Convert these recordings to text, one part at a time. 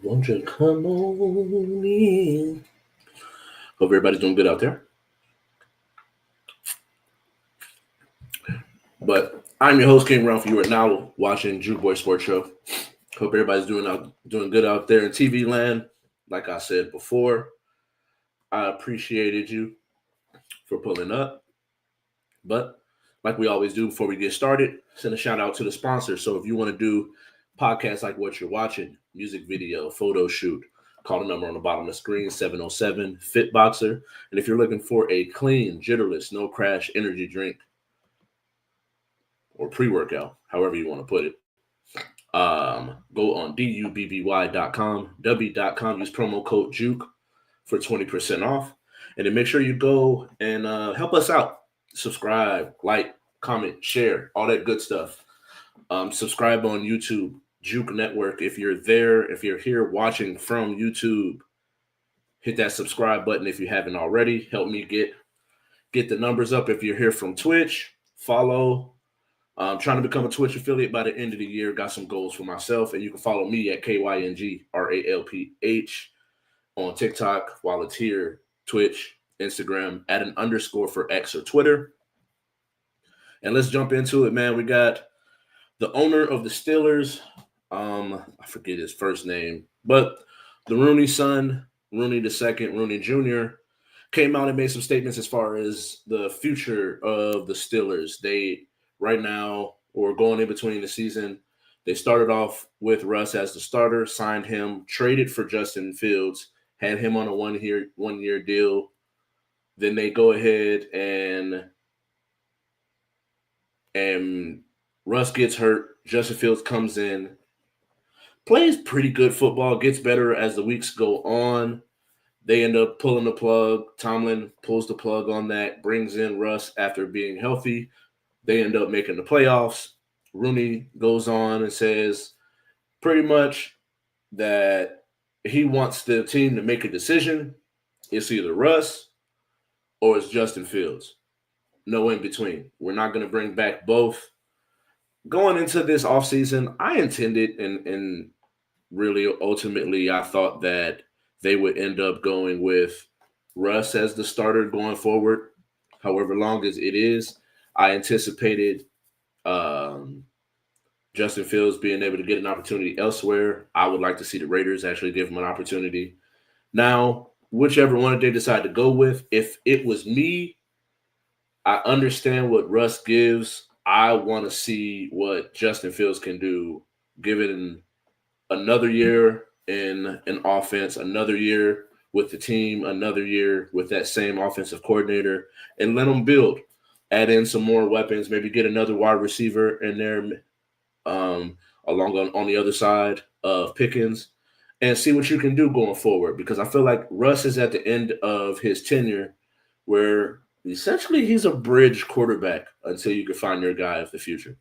Won't you come on in? Hope everybody's doing good out there. But I'm your host, Kyng Ralph. You are now watching Juke Boy Sports Show. Hope everybody's doing good out there in TV land. Like I said before, I appreciated you for pulling up. But like we always do before we get started, send a shout out to the sponsor. So if you want to do podcasts like what you're watching, music video, photo shoot, call the number on the bottom of the screen, 707 Fit Boxer. And if you're looking for a clean, jitterless, no crash energy drink or pre-workout, however you want to put it, go on dubby.com, w.com, use promo code JUKE for 20% off. And then make sure you go and help us out. Subscribe, like, comment, share, all that good stuff. Subscribe on YouTube, Juke Network. If you're there, if you're here watching from YouTube, hit that subscribe button if you haven't already. Help me get the numbers up. If you're here from Twitch, follow. I'm trying to become a Twitch affiliate by the end of the year. Got some goals for myself. And you can follow me at KYNGRALPH on TikTok while it's here, Twitch, Instagram, add an underscore for X or Twitter. And let's jump into it, man. We got the owner of the Steelers. I forget his first name, but the Rooney son, Rooney II, Rooney Jr., came out and made some statements as far as the future of the Steelers. They right now, or going in between the season, they started off with Russ as the starter, signed him, traded for Justin Fields, had him on a one-year deal. Then they go ahead and Russ gets hurt. Justin Fields comes in, plays pretty good football, gets better as the weeks go on. They end up pulling the plug. Tomlin pulls the plug on that, brings in Russ after being healthy. They end up making the playoffs. Rooney goes on and says pretty much that he wants the team to make a decision. It's either Russ or it's Justin Fields. No in between. We're not going to bring back both. Going into this offseason, I intended and really ultimately I thought that they would end up going with Russ as the starter going forward, however long as it is. I anticipated Justin Fields being able to get an opportunity elsewhere. I would like to see the Raiders actually give him an opportunity. Now, whichever one they decide to go with, if it was me, I understand what Russ gives. I want to see what Justin Fields can do, given another year in an offense, another year with the team, another year with that same offensive coordinator, and let them build. Add in some more weapons, maybe get another wide receiver in there along on the other side of Pickens, and see what you can do going forward. Because I feel like Russ is at the end of his tenure where essentially he's a bridge quarterback until you can find your guy of the future.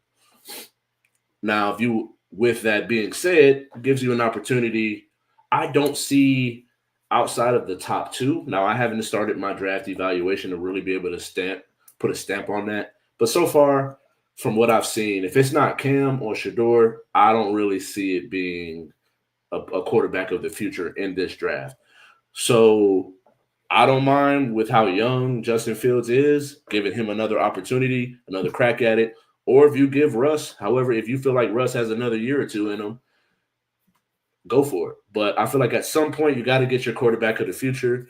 Now, with that being said, gives you an opportunity. I don't see outside of the top two. Now, I haven't started my draft evaluation to really be able to put a stamp on that. But so far, from what I've seen, if it's not Cam or Shador, I don't really see it being a quarterback of the future in this draft. So I don't mind with how young Justin Fields is, giving him another opportunity, another crack at it. Or if you give Russ, however, if you feel like Russ has another year or two in him, go for it. But I feel like at some point you got to get your quarterback of the future.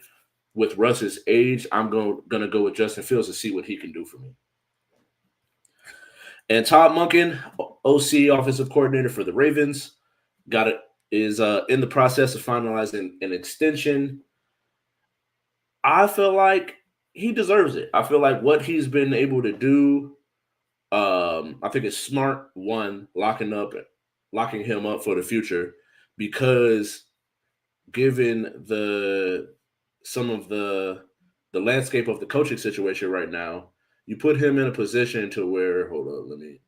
With Russ's age, I'm going to go with Justin Fields to see what he can do for me. And Todd Monken, OC, offensive coordinator for the Ravens, is in the process of finalizing an extension. I feel like he deserves it. I feel like what he's been able to do, I think it's smart, one, locking him up for the future, because given some of the landscape of the coaching situation right now, you put him in a position to where, hold on, let me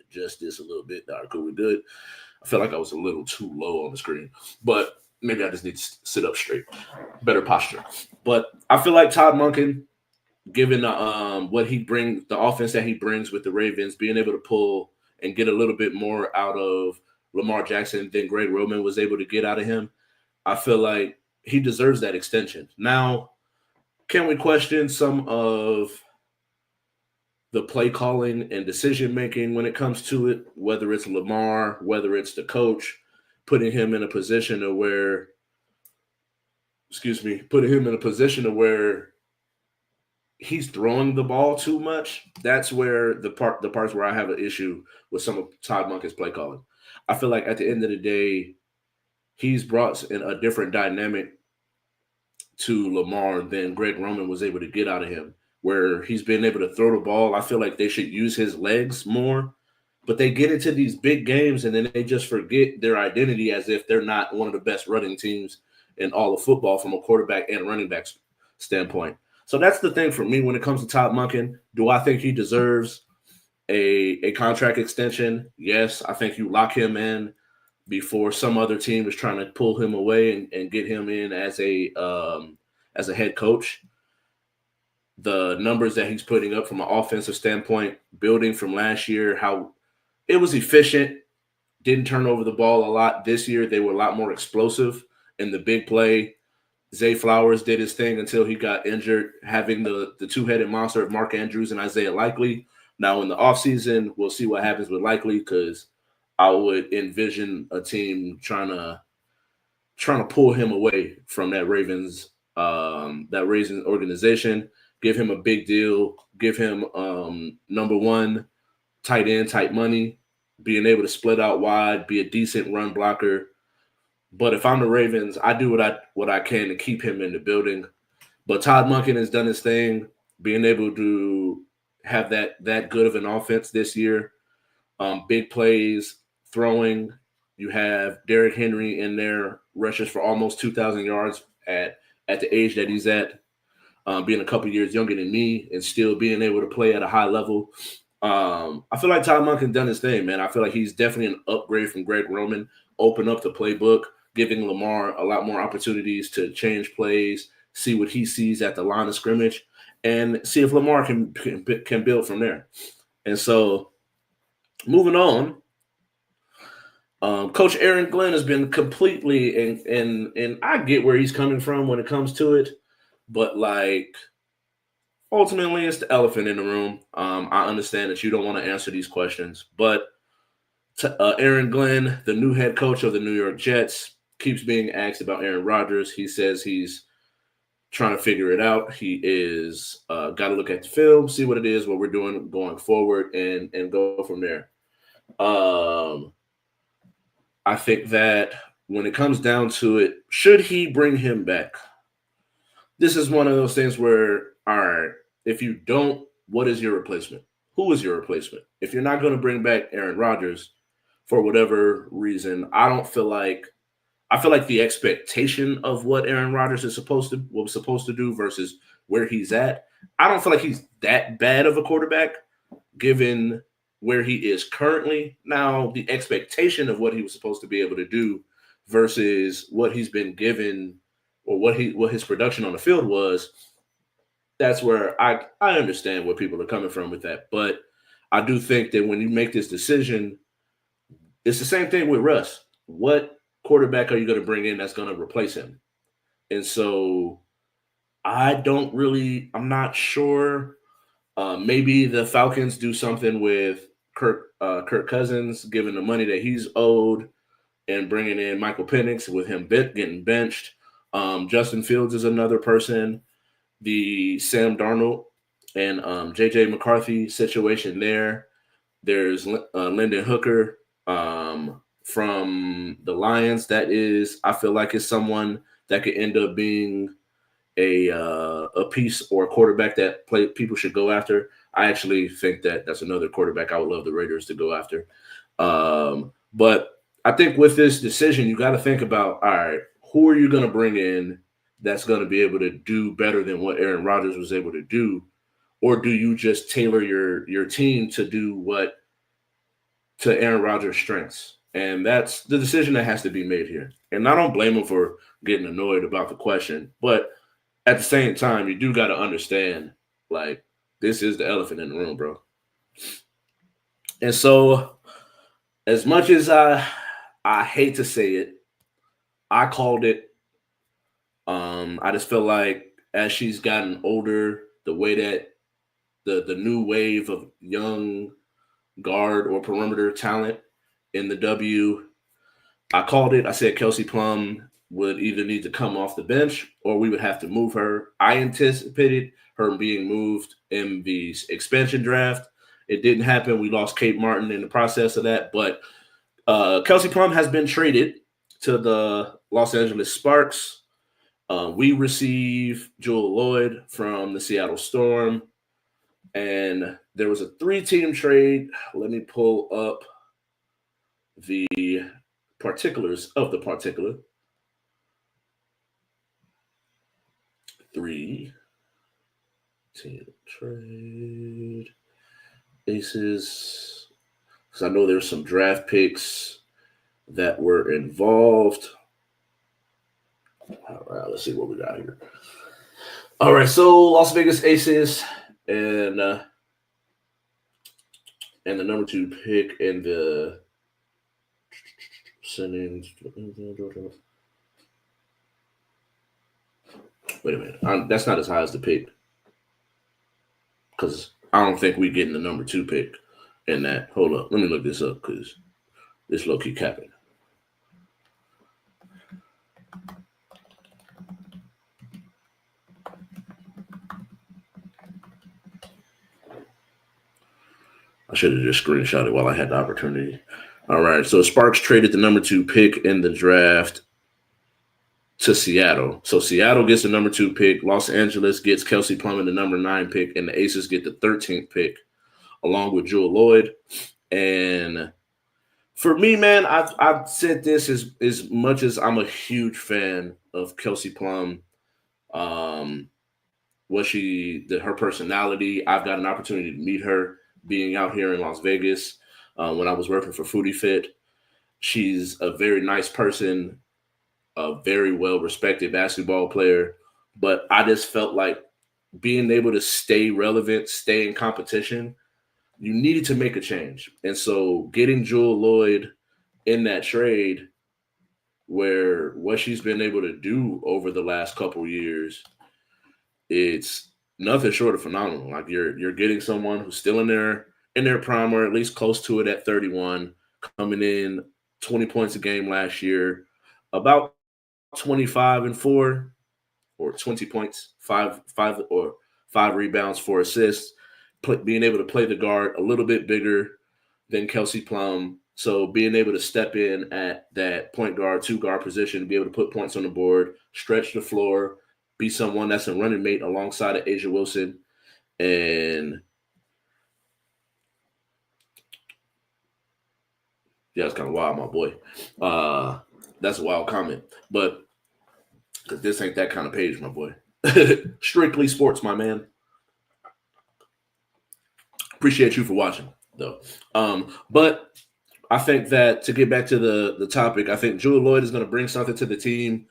adjust this a little bit. All right, cool, we're good. I feel like I was a little too low on the screen, but maybe I just need to sit up straight, better posture. But I feel like Todd Monken, given what he brings, the offense that he brings with the Ravens, being able to pull and get a little bit more out of Lamar Jackson than Greg Roman was able to get out of him, I feel like he deserves that extension. Now, can we question some of the play calling and decision making when it comes to it, whether it's Lamar, whether it's the coach, putting him in a position of where, putting him in a position of where he's throwing the ball too much. That's where the parts where I have an issue with some of Todd Monken's play calling. I feel like at the end of the day, he's brought in a different dynamic to Lamar than Greg Roman was able to get out of him, where he's been able to throw the ball. I feel like they should use his legs more, but they get into these big games and then they just forget their identity as if they're not one of the best running teams in all of football from a quarterback and running back standpoint. So that's the thing for me when it comes to Todd Monken. Do I think he deserves a contract extension? Yes, I think you lock him in before some other team is trying to pull him away and get him in as a head coach. The numbers that he's putting up from an offensive standpoint, building from last year, how it was efficient, didn't turn over the ball a lot. This year, they were a lot more explosive in the big play. Zay Flowers did his thing until he got injured, having the two-headed monster of Mark Andrews and Isaiah Likely. Now, in the offseason, we'll see what happens with Likely because I would envision a team trying to pull him away from that Ravens organization, give him a big deal, give him number one tight end type money, being able to split out wide, be a decent run blocker. But if I'm the Ravens, I do what I can to keep him in the building. But Todd Monken has done his thing, being able to have that good of an offense this year. Big plays, throwing. You have Derrick Henry in there, rushes for almost 2,000 yards at the age that he's at, being a couple years younger than me and still being able to play at a high level. I feel like Todd Monken done his thing, man. I feel like he's definitely an upgrade from Greg Roman, open up the playbook, giving Lamar a lot more opportunities to change plays, see what he sees at the line of scrimmage, and see if Lamar can build from there. And so moving on, Coach Aaron Glenn has been completely and I get where he's coming from when it comes to it, but like ultimately it's the elephant in the room. I understand that you don't want to answer these questions, but Aaron Glenn, the new head coach of the New York Jets, keeps being asked about Aaron Rodgers. He says he's trying to figure it out. He is got to look at the film, see what it is, what we're doing going forward, and go from there. I think that when it comes down to it, should he bring him back? This is one of those things where, all right, if you don't, what is your replacement? Who is your replacement? If you're not going to bring back Aaron Rodgers for whatever reason, I feel like the expectation of what Aaron Rodgers was supposed to do versus where he's at, I don't feel like he's that bad of a quarterback given where he is currently. Now, the expectation of what he was supposed to be able to do versus what he's been given or what his production on the field was, that's where I understand where people are coming from with that. But I do think that when you make this decision, it's the same thing with Russ. What quarterback are you going to bring in that's going to replace him? And so I'm not sure. Maybe the Falcons do something with Kirk Cousins, given the money that he's owed, and bringing in Michael Penix with him getting benched. Justin Fields is another person. The Sam Darnold and J.J. McCarthy situation there. There's Lyndon Hooker from the Lions. That is, I feel like, is someone that could end up being a piece or a quarterback that people should go after. I actually think that that's another quarterback I would love the Raiders to go after. But I think with this decision, you got to think about, all right, who are you going to bring in that's going to be able to do better than what Aaron Rodgers was able to do? Or do you just tailor your team to do to Aaron Rodgers' strengths? And that's the decision that has to be made here. And I don't blame him for getting annoyed about the question, but at the same time, you do got to understand, like, this is the elephant in the room, bro. And so, as much as I I hate to say it. I called it. I just feel like as she's gotten older, the way that the new wave of young guard or perimeter talent in the W, I called it. I said Kelsey Plum would either need to come off the bench or we would have to move her. I anticipated her being moved in the expansion draft. It didn't happen. We lost Kate Martin in the process of that. But Kelsey Plum has been traded to the Los Angeles Sparks. We receive Jewel Lloyd from the Seattle Storm. And there was a 3-team trade. Let me pull up the particulars of the particular. 3-team trade. Aces. Because I know there's some draft picks that were involved. All right, let's see what we got here. All right, so Las Vegas Aces and the number 2 pick in the sending. Wait a minute, that's not as high as the pick because I don't think we getting the number 2 pick in that. Hold up, let me look this up because this low key capping. I should have just screenshot it while I had the opportunity. All right, so Sparks traded the number 2 pick in the draft to Seattle. So Seattle gets the number 2 pick. Los Angeles gets Kelsey Plum in the number 9 pick, and the Aces get the 13th pick, along with Jewel Lloyd. And for me, man, I've said this as much as I'm a huge fan of Kelsey Plum. Her personality. I've got an opportunity to meet her being out here in Las Vegas when I was working for Foodie Fit. She's a very nice person, a very well-respected basketball player, but I just felt like being able to stay relevant, stay in competition, you needed to make a change. And so getting Jewel Lloyd in that trade, where what she's been able to do over the last couple years, it's nothing short of phenomenal. Like you're getting someone who's still in their prime or at least close to it at 31, coming in 20 points a game last year, about 25 and 4 or 20 points, 5 rebounds, 4 assists, being able to play the guard a little bit bigger than Kelsey Plum. So being able to step in at that point guard, 2 guard position, be able to put points on the board, stretch the floor, be someone that's a running mate alongside of A'ja Wilson. And yeah, it's kind of wild, my boy. That's a wild comment. But because this ain't that kind of page, my boy. Strictly sports, my man. Appreciate you for watching, though. But I think that to get back to the topic, I think Jewel Lloyd is going to bring something to the team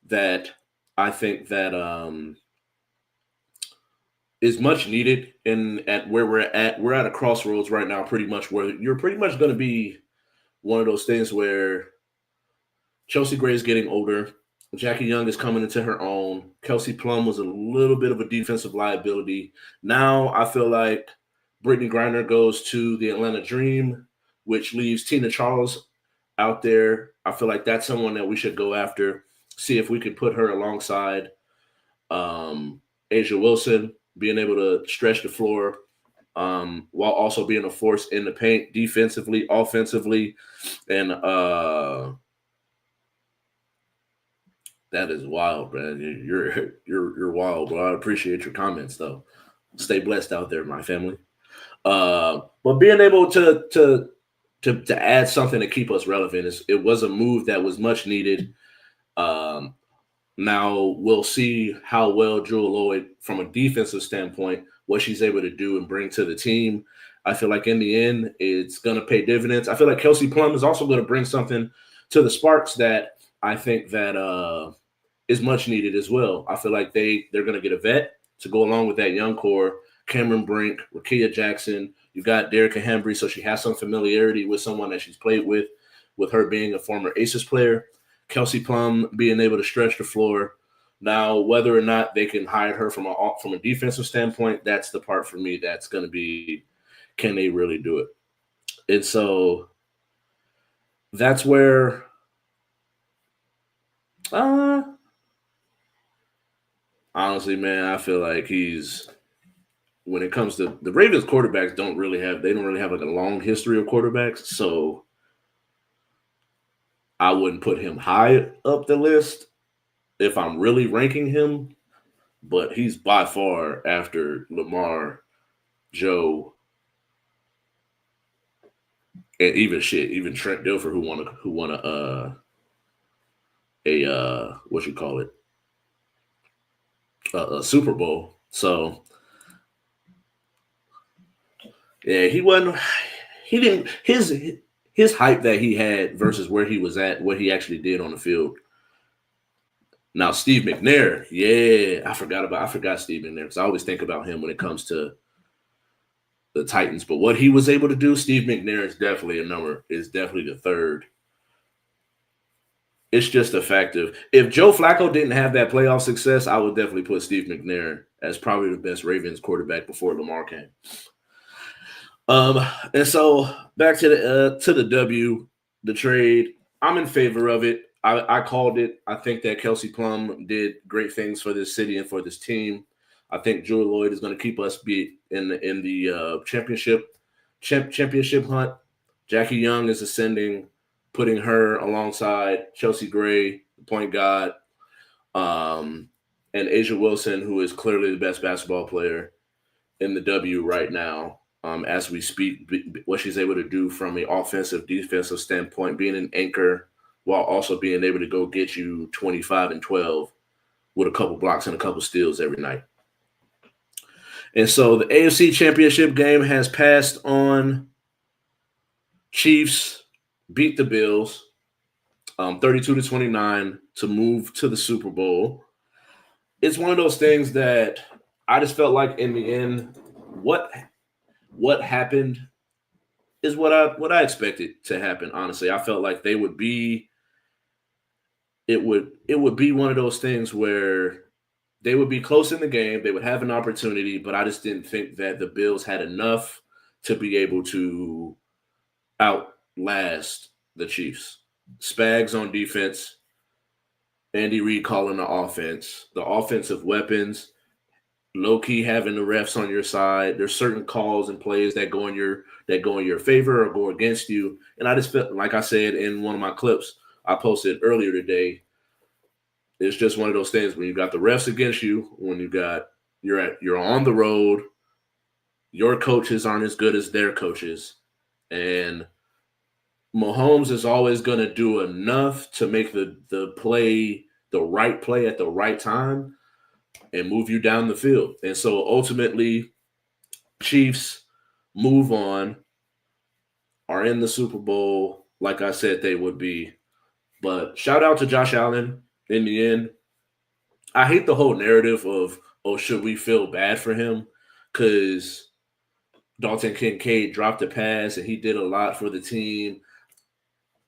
that I think that is much needed at where we're at. We're at a crossroads right now, pretty much, where you're pretty much going to be one of those things where Chelsea Gray is getting older. Jackie Young is coming into her own. Kelsey Plum was a little bit of a defensive liability. Now I feel like Brittany Griner goes to the Atlanta Dream, which leaves Tina Charles out there. I feel like that's someone that we should go after, see if we could put her alongside A'ja Wilson, being able to stretch the floor while also being a force in the paint defensively, offensively. And that is wild, man. You're wild, bro. I appreciate your comments, though. Stay blessed out there, my family. But being able to add something to keep us relevant it was a move that was much needed. Now we'll see how well Jewel Lloyd, from a defensive standpoint, what she's able to do and bring to the team. I feel like in the end, it's going to pay dividends. I feel like Kelsey Plum is also going to bring something to the Sparks that I think that is much needed as well. I feel like they're going to get a vet to go along with that young core. Cameron Brink, Rakia Jackson. You got Derek Hambry, so she has some familiarity with someone that she's played with with her being a former Aces player, Kelsey Plum being able to stretch the floor. Now, whether or not they can hide her from a defensive standpoint, that's the part for me that's going to be, can they really do it? And so that's where honestly, man, I feel like when it comes to the Ravens quarterbacks don't really have like a long history of quarterbacks, so I wouldn't put him high up the list if I'm really ranking him, but he's by far after Lamar, Joe, and even Trent Dilfer who won a what you call it, a Super Bowl. So yeah, he didn't his hype that he had versus where he was at, what he actually did on the field. Now Steve McNair, yeah, I forgot Steve McNair because I always think about him when it comes to the Titans. But what he was able to do, Steve McNair is definitely the third. It's just a fact of if Joe Flacco didn't have that playoff success, I would definitely put Steve McNair as probably the best Ravens quarterback before Lamar came. And so back to the W, the trade. I'm in favor of it. I called it. I think that Kelsey Plum did great things for this city and for this team. I think Jewel Lloyd is going to keep us be in the championship hunt. Jackie Young is ascending, putting her alongside Chelsea Gray, the point guard, and Asia Wilson, who is clearly the best basketball player in the W right now. As we speak, what she's able to do from an offensive, defensive standpoint, being an anchor while also being able to go get you 25 and 12 with a couple blocks and a couple steals every night. And so the AFC Championship game has passed on. Chiefs beat the Bills 32-29 to move to the Super Bowl. It's one of those things that I just felt like in the end, what happened is what I expected to happen. Honestly, I felt like it would be one of those things where they would be close in the game, they would have an opportunity, but I just didn't think that the Bills had enough to be able to outlast the Chiefs. Spags on defense, Andy Reid calling the offense, the offensive weapons, low-key having the refs on your side. There's certain calls and plays that go in your favor or go against you. And I just felt, like I said in one of my clips I posted earlier today, it's just one of those things when you got the refs against you, when you're on the road, your coaches aren't as good as their coaches, and Mahomes is always going to do enough to make the right play at the right time and move you down the field. And so ultimately, Chiefs move on, are in the Super Bowl, like I said they would be. But shout out to Josh Allen in the end. I hate the whole narrative of, oh, should we feel bad for him? Because Dalton Kincaid dropped a pass and he did a lot for the team.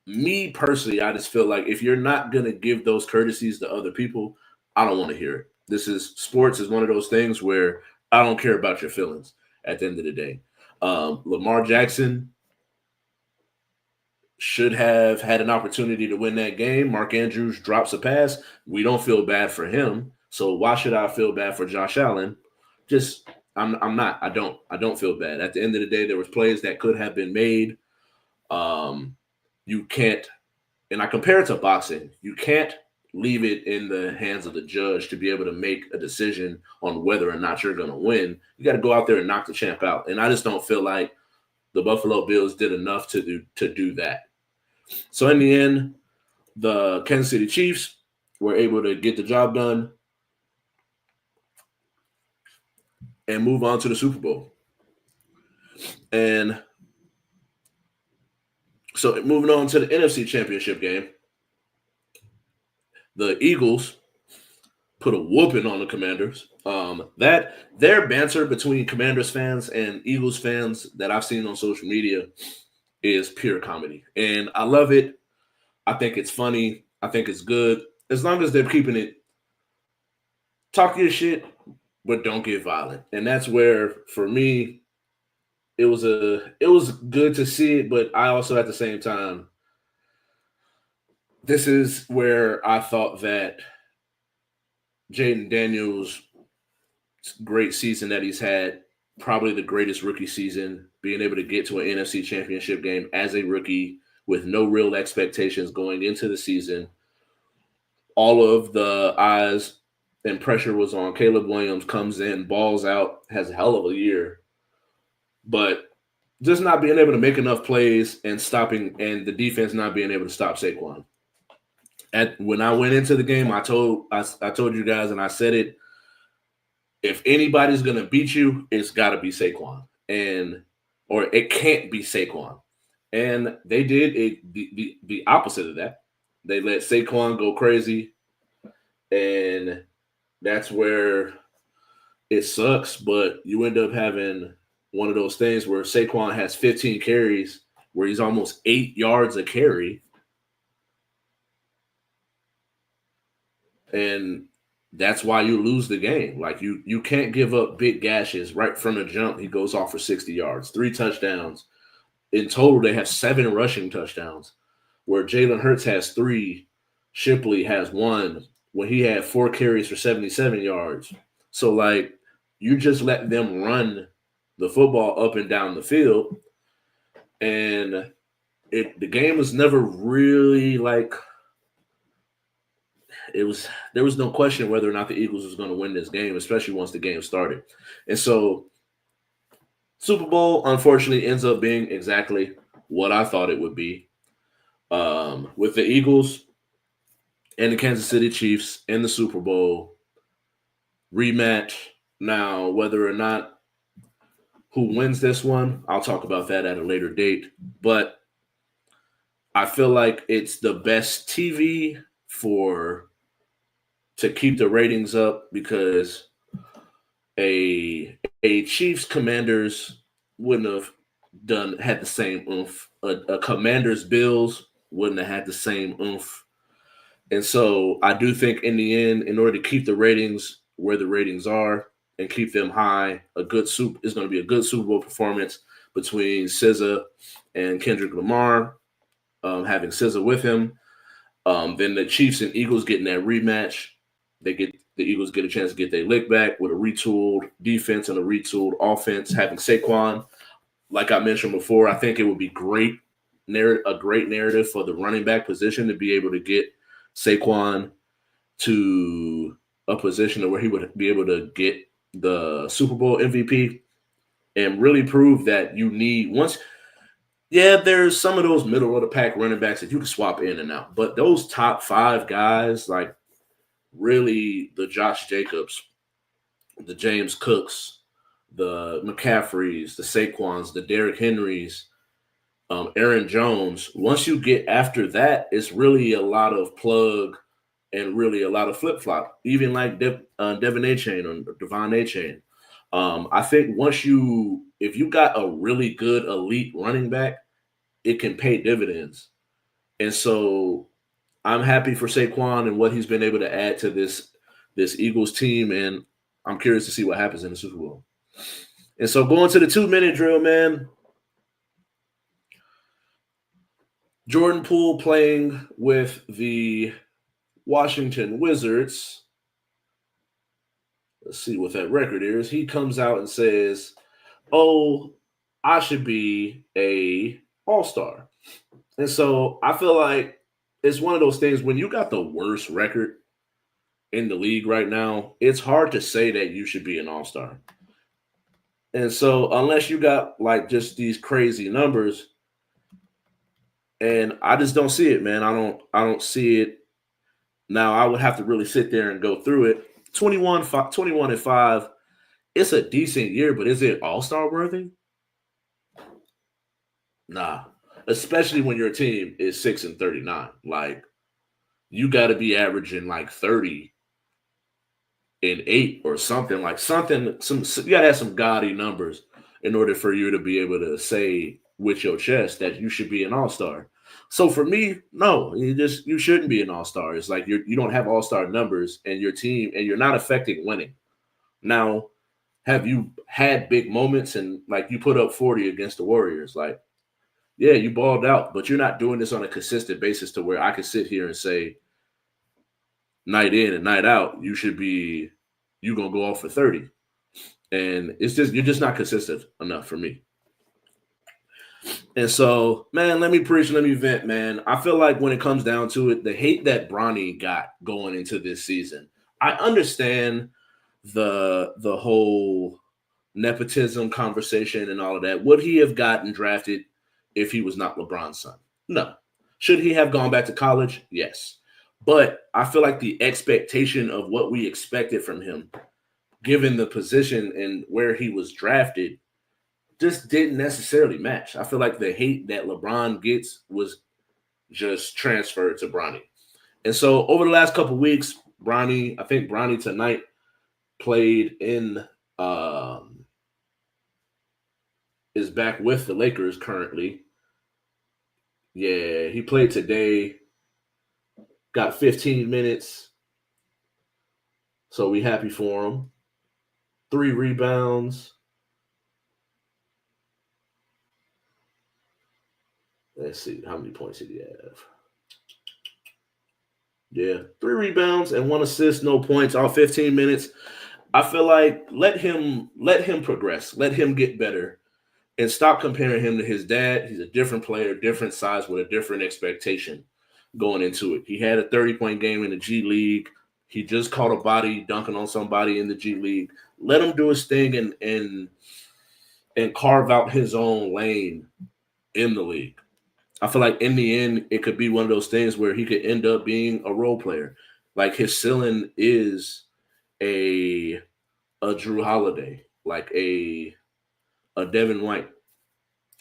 Me personally, I just feel like if you're not going to give those courtesies to other people, I don't want to hear it. Sports is one of those things where I don't care about your feelings at the end of the day. Lamar Jackson should have had an opportunity to win that game. Mark Andrews drops a pass. We don't feel bad for him. So why should I feel bad for Josh Allen? I'm not. I don't feel bad. At the end of the day, there was plays that could have been made. You can't, and I compare it to boxing. You can't leave it in the hands of the judge to be able to make a decision on whether or not you're going to win. You got to go out there and knock the champ out. And I just don't feel like the Buffalo Bills did enough to do that. So in the end, the Kansas City Chiefs were able to get the job done and move on to the Super Bowl. And so moving on to the NFC Championship game, the Eagles put a whooping on the Commanders. That their banter between Commanders fans and Eagles fans that I've seen on social media is pure comedy, and I love it. I think it's funny. I think it's good. As long as they're keeping it, talk your shit, but don't get violent. And that's where, for me, it was good to see it, but I also at the same time, this is where I thought that Jaden Daniels' great season that he's had, probably the greatest rookie season, being able to get to an NFC championship game as a rookie with no real expectations going into the season. All of the eyes and pressure was on Caleb Williams, comes in, balls out, has a hell of a year. But just not being able to make enough plays and stopping, and the defense not being able to stop Saquon. When I went into the game, I told you guys, and I said it. If anybody's gonna beat you, it's got to be Saquon, or it can't be Saquon. And they did the opposite of that. They let Saquon go crazy, and that's where it sucks. But you end up having one of those things where Saquon has 15 carries, where he's almost 8 yards a carry, and that's why you lose the game. Like you can't give up big gashes right from the jump. He goes off for 60 yards, 3 touchdowns. In total, they have 7 rushing touchdowns, where Jalen Hurts has 3, Shipley has 1, when he had 4 carries for 77 yards. So, like, you just let them run the football up and down the field, and the game was never really like it was. There was no question whether or not the Eagles was going to win this game, especially once the game started. And so, Super Bowl unfortunately ends up being exactly what I thought it would be, with the Eagles and the Kansas City Chiefs in the Super Bowl rematch. Now, whether or not who wins this one, I'll talk about that at a later date. But I feel like it's the best TV to keep the ratings up, because a Chiefs Commanders wouldn't have had the same oomph. A Commanders Bills wouldn't have had the same oomph. And so I do think in the end, in order to keep the ratings where the ratings are and keep them high, is going to be a good Super Bowl performance between SZA and Kendrick Lamar, having SZA with him. Then the Chiefs and Eagles getting that rematch. The Eagles get a chance to get their lick back with a retooled defense and a retooled offense. Having Saquon, like I mentioned before, I think it would be a great narrative for the running back position to be able to get Saquon to a position where he would be able to get the Super Bowl MVP and really prove that you need once. Yeah, there's some of those middle of the pack running backs that you can swap in and out, but those top 5 guys, like really the Josh Jacobs, the James Cooks, the McCaffreys, the Saquons, the Derrick Henrys, Aaron Jones. Once you get after that, it's really a lot of plug and really a lot of flip flop. Even like Devon Achane or Devon Achane. I think if you got a really good elite running back, it can pay dividends. And so I'm happy for Saquon and what he's been able to add to this Eagles team, and I'm curious to see what happens in the Super Bowl. And so going to the 2-minute drill, man. Jordan Poole playing with the Washington Wizards. Let's see what that record is. He comes out and says, "Oh, I should be a all-star." And so I feel like it's one of those things when you got the worst record in the league right now, it's hard to say that you should be an all-star. And so unless you got like just these crazy numbers, and I just don't see it, man. I don't see it. Now I would have to really sit there and go through it. 21-5. It's a decent year, but is it all-star worthy? Nah. Especially when your team is 6-39. Like, you got to be averaging like 30 and 8 or something. Like you got to have some gaudy numbers in order for you to be able to say with your chest that you should be an all-star. So for me, no, you shouldn't be an all-star. It's like you don't have all-star numbers and your team and you're not affecting winning. Now, have you had big moments and like you put up 40 against the Warriors? Like, yeah, you balled out, but you're not doing this on a consistent basis to where I could sit here and say night in and night out, you gonna go off for 30. And it's just you're just not consistent enough for me. And so, man, let me preach, let me vent, man. I feel like when it comes down to it, the hate that Bronny got going into this season, I understand the whole nepotism conversation and all of that. Would he have gotten drafted if he was not LeBron's son? No. Should he have gone back to college? Yes. But I feel like the expectation of what we expected from him, given the position and where he was drafted, just didn't necessarily match. I feel like the hate that LeBron gets was just transferred to Bronny. And so over the last couple weeks, I think Bronny tonight played in is back with the Lakers currently. Yeah, he played today, got 15 minutes. So we happy for him. 3 rebounds. Let's see, how many points did he have? Yeah, 3 rebounds and 1 assist, no points, all 15 minutes. I feel like let him progress, let him get better, and stop comparing him to his dad. He's a different player, different size, with a different expectation going into it. He had a 30-point game in the G League. He just caught a body dunking on somebody in the G League. Let him do his thing and carve out his own lane in the league. I feel like in the end, it could be one of those things where he could end up being a role player. Like his ceiling is a Drew Holiday, like a Devin White,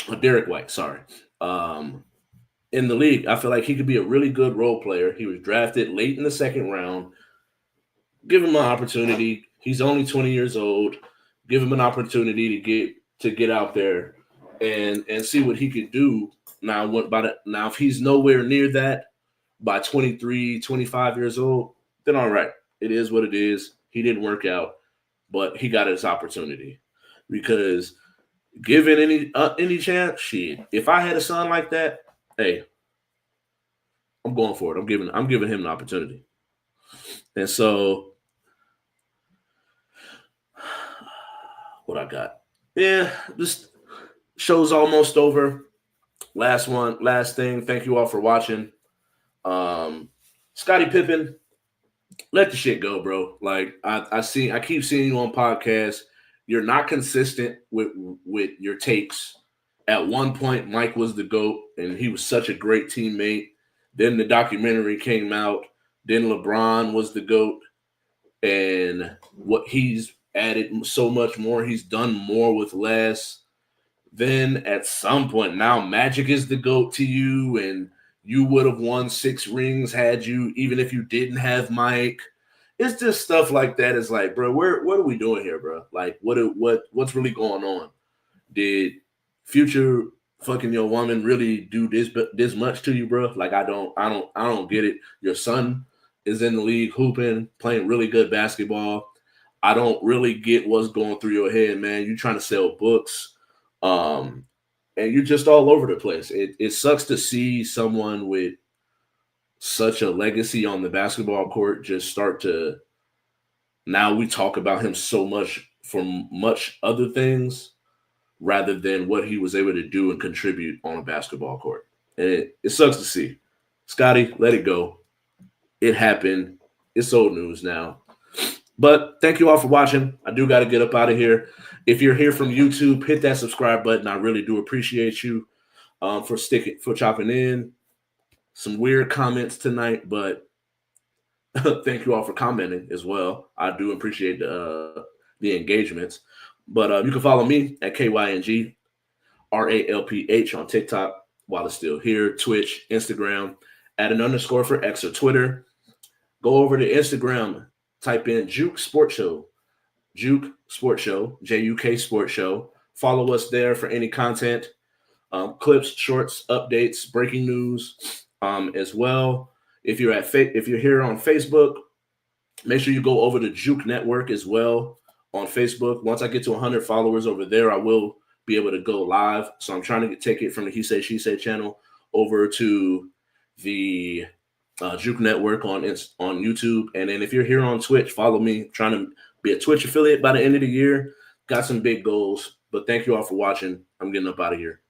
a Derek White, sorry. In the league, I feel like he could be a really good role player. He was drafted late in the second round. Give him an opportunity. He's only 20 years old. Give him an opportunity to get out there and see what he could do. Now, if he's nowhere near that by 23, 25 years old, then all right. It is what it is. He didn't work out, but he got his opportunity. Because given any chance, shit, if I had a son like that, hey, I'm going for it. I'm giving him an opportunity. And so what I got. Yeah, this show's almost over. Last thing. Thank you all for watching. Scottie Pippen, let the shit go, bro. Like I keep seeing you on podcasts. You're not consistent with your takes. At one point, Mike was the GOAT, and he was such a great teammate. Then the documentary came out. Then LeBron was the GOAT, and what he's added so much more. He's done more with less. Then at some point, now Magic is the GOAT to you, and you would have won 6 rings had you, even if you didn't have Mike. It's just stuff like that. It's like, bro, what are we doing here, bro? Like, what's really going on? Did Future fucking your woman really do this much to you, bro? Like, I don't get it. Your son is in the league hooping, playing really good basketball. I don't really get what's going through your head, man. You trying to sell books, and you're just all over the place. It sucks to see someone with such a legacy on the basketball court just start to. Now we talk about him so much for much other things rather than what he was able to do and contribute on a basketball court. And it sucks to see. Scottie, let it go. It happened. It's old news now. But thank you all for watching. I do got to get up out of here. If you're here from YouTube, hit that subscribe button. I really do appreciate you for chopping in. Some weird comments tonight, but thank you all for commenting as well. I do appreciate the engagements. But you can follow me at KYNG RALPH on TikTok while it's still here, Twitch, Instagram, add an underscore for X or Twitter. Go over to Instagram, type in Juke Sports Show, Juke Sports Show, JUK Sports Show. Follow us there for any content. clips, shorts, updates, breaking news as well. If you're here on Facebook, make sure you go over to Juke Network as well on Facebook. Once I get to 100 followers over there, I will be able to go live. So I'm trying to take it from the He Say She Say channel over to the Juke Network on YouTube. And then if you're here on Twitch, follow me. I'm trying to be a Twitch affiliate by the end of the year. Got some big goals. But thank you all for watching. I'm getting up out of here.